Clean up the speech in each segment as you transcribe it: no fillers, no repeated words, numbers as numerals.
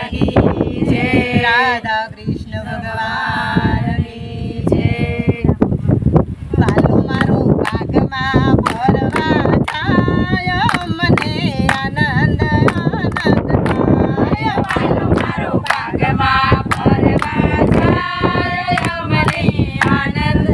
की जय। राधा कृष्ण भगवान की जय। वालो मारो भागમાં ફરવા થાય મને આનંદ આનંદ થાય વાલો મારો ભાગમાં ફરવા જાય મને આનંદ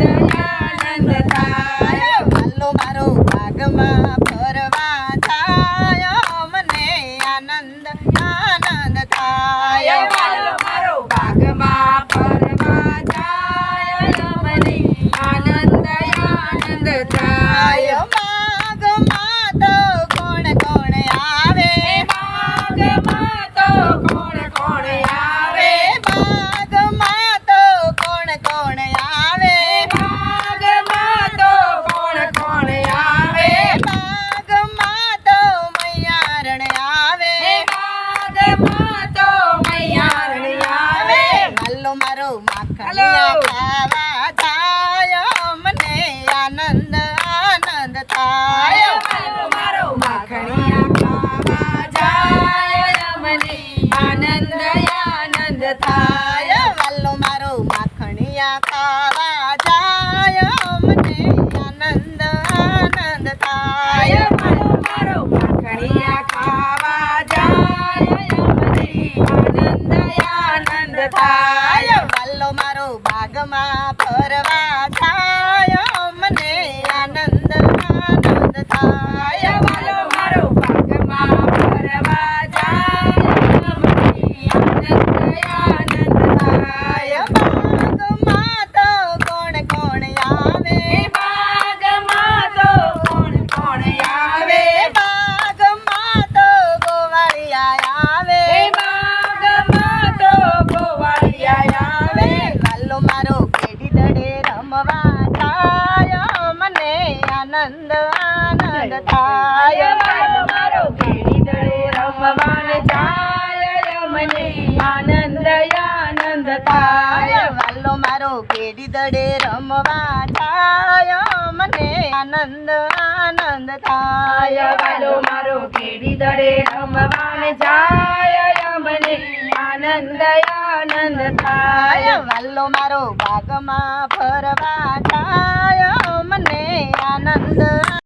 આનંદ થાય વાલો મારો ભાગમાં ફરવા થાય મને આનંદ આનંદ થાય વાલો મારો ભાગમાં ફરવા જાય મને આનંદ આનંદ થાય ભાગમાં તો કોણ કોણ આવે ભાગમાં તો કોણ કોણ આવે ભાગમાં તો કોણ કોણ આવે ભાગમાં તો કોણ કોણ આવે ભાગમાં તો મૈયારણ આવે ભાગમાં તો મૈયારણ આવે વાલો મારો માખણિયા ખાવા થાય મને આનંદ આનંદ થાય વાલો મારો માખણિયા ખાવા જાય મને આનંદ આનંદ થાય વાલો મારો માખણિયા ખાવા જાય મને આનંદ આનંદ થાય વાલો મારો માખણિયા ખાવા જાય મને આનંદ આનંદ થાય વાલો મારો બાગમાં ફરવા થાય મને આનંદ આનંદ થાય વાલો મારો ભાગમાં ફરવા જાય મને આનંદ આનંદ થાય બાગમાં તો કોણ કોણ આવે ભાગમાં તો કોણ કોણ આવે બાગમાં તો ગોવાળિયા આવે ભાગમાં તો ગોવાળિયા આવે વાલો મારો કેડી દડે રમવા થાય મને આનંદ આનંદ થાય વાલો મારો કેડી દડે રમવાને જાય મને આનંદ આનંદ થાય વાલો મારો કેડી દડે રમવા થાય મને આનંદ આનંદ થાય વાલો મારો કેડી દડે રમવાને જાય મને આનંદ આનંદ થાય વાલો મારો બાગમાં ફરવા થાય મને આનંદ